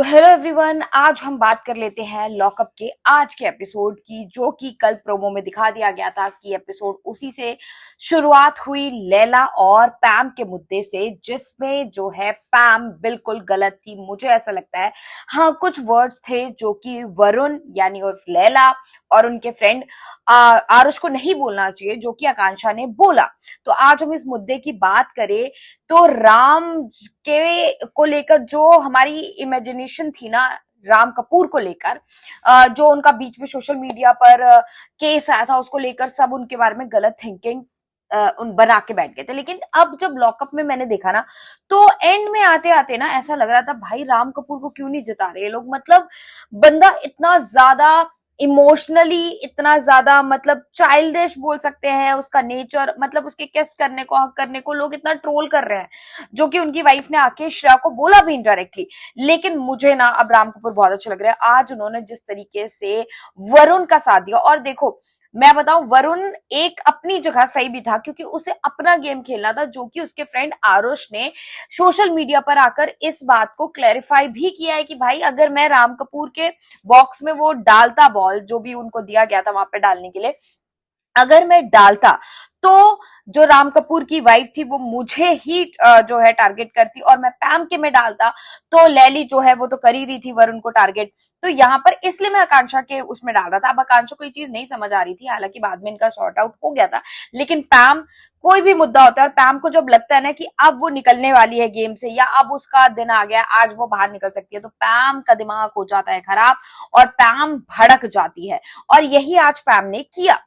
तो hello everyone, आज हम बात कर लेते हैं लॉकअप के आज के एपिसोड की, जो कि कल प्रोमो में दिखा दिया गया था कि एपिसोड उसी से शुरुआत हुई, लैला और पैम के मुद्दे से, जिसमें जो है पैम बिल्कुल गलत थी, मुझे ऐसा लगता है। हाँ, कुछ वर्ड्स थे जो कि वरुण यानी उर्फ लैला और उनके फ्रेंड आरुष को नहीं बोलना चाहिए, जो कि आकांक्षा ने बोला। तो आज हम इस मुद्दे की बात करें तो राम के को लेकर जो हमारी इमेजिनेशन थी ना, राम कपूर को लेकर, जो उनका बीच में सोशल मीडिया पर केस आया था, उसको लेकर सब उनके बारे में गलत थिंकिंग उन बना के बैठ गए थे। लेकिन अब जब लॉकअप में मैंने देखा ना, तो एंड में आते आते ना ऐसा लग रहा था, भाई राम कपूर को क्यों नहीं जिता रहे ये लोग। मतलब बंदा इतना ज्यादा इमोशनली, इतना ज्यादा मतलब चाइल्डिश बोल सकते हैं, उसका नेचर, मतलब उसके किस करने को, हक करने को लोग इतना ट्रोल कर रहे हैं, जो कि उनकी वाइफ ने आके श्रेया को बोला भी इनडायरेक्टली। लेकिन मुझे ना अब राम कपूर बहुत अच्छा लग रहा है। आज उन्होंने जिस तरीके से वरुण का साथ दिया, और देखो मैं बताऊं, वरुण एक अपनी जगह सही भी था, क्योंकि उसे अपना गेम खेलना था, जो कि उसके फ्रेंड आरुष ने सोशल मीडिया पर आकर इस बात को क्लैरिफाई भी किया है कि भाई अगर मैं राम कपूर के बॉक्स में वो डालता बॉल, जो भी उनको दिया गया था वहां पे डालने के लिए, अगर मैं डालता तो जो राम कपूर की वाइफ थी वो मुझे ही जो है टारगेट करती, और मैं पैम के में डालता तो लैली जो है वो तो कर ही रही थी वरुण को टारगेट। तो यहाँ पर इसलिए मैं आकांक्षा के उसमें डाल रहा था। अब आकांक्षा को ये चीज नहीं समझ आ रही थी, हालांकि बाद में इनका सॉर्ट आउट हो गया था। लेकिन पैम, कोई भी मुद्दा होता है और पैम को जब लगता है ना कि अब वो निकलने वाली है गेम से, या अब उसका दिन आ गया, आज वो बाहर निकल सकती है, तो पैम का दिमाग हो जाता है खराब और पैम भड़क जाती है। और यही आज पैम ने किया।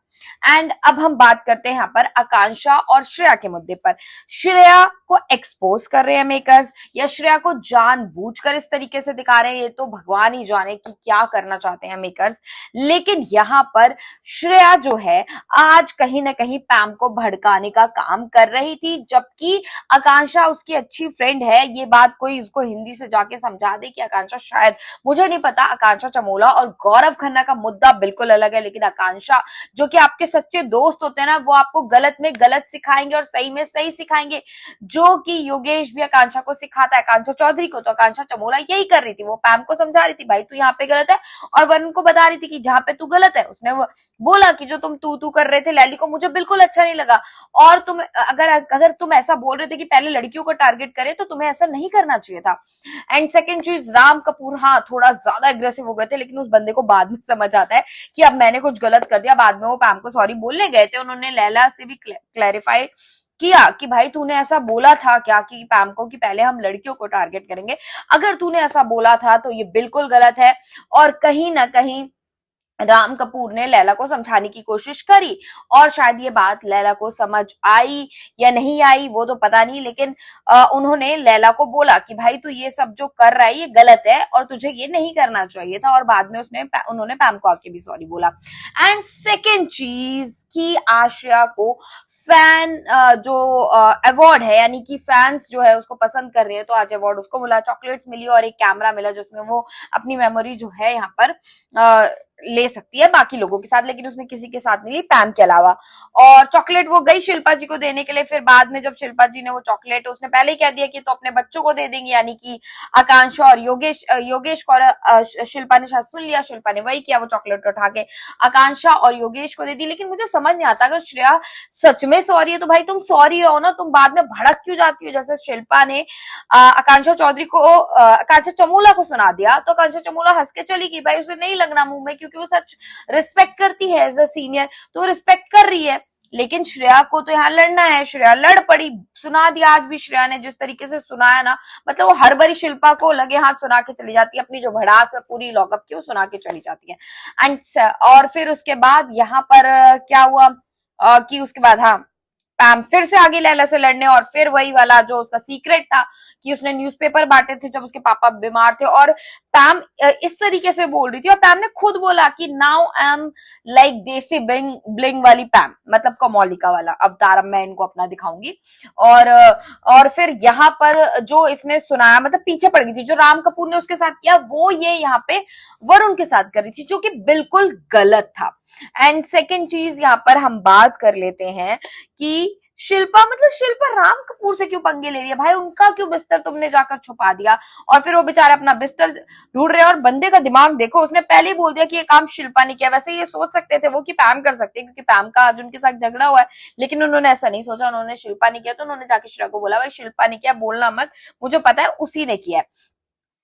एंड अब हम बात करते हैं यहाँ पर आकांक्षा और श्रेया के मुद्दे पर। श्रेया को एक्सपोज कर रहे हैं मेकर्स, या श्रेया को जानबूझकर इस तरीके से दिखा रहे हैं, ये तो भगवान ही जाने कि क्या करना चाहते हैं मेकर्स। लेकिन यहाँ पर श्रेया जो है आज कहीं ना कहीं पैम को भड़काने का काम कर रही थी, जबकि आकांक्षा उसकी अच्छी फ्रेंड है। ये बात कोई उसको हिंदी से जाके समझा दे कि आकांक्षा, शायद, मुझे नहीं पता, आकांक्षा चमोला और गौरव खन्ना का मुद्दा बिल्कुल अलग है, लेकिन आकांक्षा, जो कि आपके सच्चे दोस्त होते हैं ना, वो आपको गलत में गलत सिखाएंगे और सही में सही सिखाएंगे, जो कि योगेश भी आकांक्षा को सिखाता है, आकांक्षा चौधरी को। तो आकांक्षा चमोला यही कर रही थी, वो पैम को समझा रही थी, भाई तू यहाँ पे गलत है, और वरुण को बता रही थी कि जहां पे तू गलत है। उसने वो बोला कि जो तुम तू कर रहे थे लैली को, मुझे बिल्कुल अच्छा नहीं लगा, और तुम अगर तुम ऐसा बोल रहे थे कि पहले लड़कियों को टारगेट करे, तो तुम्हें ऐसा नहीं करना चाहिए था। एंड सेकेंड चीज, राम कपूर हाँ थोड़ा ज्यादा एग्रेसिव हो गए थे, लेकिन उस बंदे को बाद में समझ आता है कि अब मैंने कुछ गलत कर दिया। बाद में वो पैम को सॉरी बोलने गए थे, उन्होंने लैला से भी क्लैरिफाई किया कि भाई तूने ऐसा बोला था क्या कि पैम को, कि पहले हम लड़कियों को टारगेट करेंगे, अगर तूने ऐसा बोला था तो ये बिल्कुल गलत है। और कहीं ना कहीं राम कपूर ने लैला को समझाने की कोशिश करी, और शायद ये बात लैला को समझ आई या नहीं आई वो तो पता नहीं, लेकिन उन्होंने लैला को बोला कि भाई तू ये सब जो कर रहा है ये गलत है और तुझे ये नहीं करना चाहिए था। और बाद में उन्होंने पैम को आके भी सॉरी बोला। एंड सेकेंड चीज कि आश्रया को फैन जो अवार्ड है, यानी कि फैंस जो है उसको पसंद कर रहे हैं, तो आज अवार्ड उसको मिला, चॉकलेट्स मिली और एक कैमरा मिला, जिसमें वो अपनी मेमोरी जो है यहाँ पर ले सकती है बाकी लोगों के साथ, लेकिन उसने किसी के साथ नहीं ली, पैम के अलावा। और चॉकलेट वो गई शिल्पा जी को देने के लिए। फिर बाद में जब शिल्पा जी ने वो चॉकलेट, उसने पहले ही कह दिया कि तो अपने बच्चों को दे देंगे, यानी कि आकांक्षा और योगेश को, और शिल्पा ने शायद सुन लिया, शिल्पा ने वही किया, वो चॉकलेट उठा के आकांक्षा और योगेश को दे दी। लेकिन मुझे समझ नहीं आता, अगर श्रेया सच में सॉरी है तो भाई तुम सॉरी रहो ना, तुम बाद में भड़क क्यों जाती हो। जैसे शिल्पा ने आकांक्षा चौधरी को, आकांक्षा चमोला को सुना दिया, तो आकांक्षा चमोला हंस के चली गई, भाई उसे नहीं लगना मुंह में, क्योंकि वो सच रिस्पेक्ट करती है एज अ सीनियर, तो वो रिस्पेक्ट कर रही है। लेकिन श्रेया को तो यहाँ लड़ना है, श्रेया लड़ पड़ी, सुना दिया। आज भी श्रेया ने जिस तरीके से सुनाया ना, मतलब वो हर बारी शिल्पा को लगे हाथ सुना के चली जाती है, अपनी जो भड़ास है पूरी लॉकअप की वो सुना के चली जाती है। एंड और फिर उसके बाद यहाँ पर क्या हुआ कि उसके बाद हाँ पैम फिर से आगे लैला से लड़ने, और फिर वही वाला जो उसका सीक्रेट था कि उसने न्यूज़पेपर बांटे थे जब उसके पापा बीमार थे, और पैम इस तरीके से बोल रही थी, और पैम ने खुद बोला कि नाउ आई एम लाइक देसी ब्लिंग ब्लिंग वाली पैम, मतलब कमौलिका वाला अवतार अब मैं इनको अपना दिखाऊंगी। और फिर यहाँ पर जो इसने सुनाया, मतलब पीछे पड़ गई थी, जो राम कपूर ने उसके साथ किया वो ये यहाँ पे वरुण के साथ कर रही थी, जो कि बिल्कुल गलत था। एंड सेकेंड चीज यहाँ पर हम बात कर लेते हैं कि शिल्पा मतलब शिल्पा राम कपूर से क्यों पंगे ले रही है भाई? उनका क्यों बिस्तर तुमने जाकर छुपा दिया? और फिर वो बेचारे अपना बिस्तर ढूंढ रहे हैं। और बंदे का दिमाग देखो, उसने पहले ही बोल दिया कि ये काम शिल्पा ने किया। वैसे ये सोच सकते थे वो कि पैम कर सकते हैं, क्योंकि पैम का आज उनके साथ झगड़ा हुआ है, लेकिन उन्होंने ऐसा नहीं सोचा। उन्होंने शिल्पा ने किया तो उन्होंने जाके श्रेया को बोला भाई शिल्पा ने किया, बोलना मत, मुझे पता है उसी ने किया है।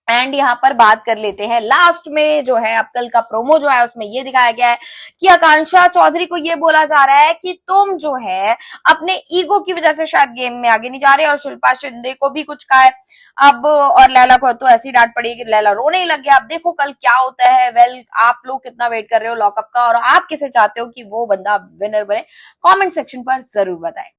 एंड यहाँ पर बात कर लेते हैं लास्ट में जो है, अब कल का प्रोमो जो है उसमें ये दिखाया गया है कि आकांक्षा चौधरी को ये बोला जा रहा है कि तुम जो है अपने ईगो की वजह से शायद गेम में आगे नहीं जा रहे, और शिल्पा शिंदे को भी कुछ कहा है अब, और लैला को तो ऐसी डांट पड़ी कि लैला रोने ही लग गया। अब देखो कल क्या होता है। वेल, आप लोग कितना वेट कर रहे हो लॉकअप का, और आप किसे चाहते हो कि वो बंदा विनर बने, कॉमेंट सेक्शन पर जरूर बताएं।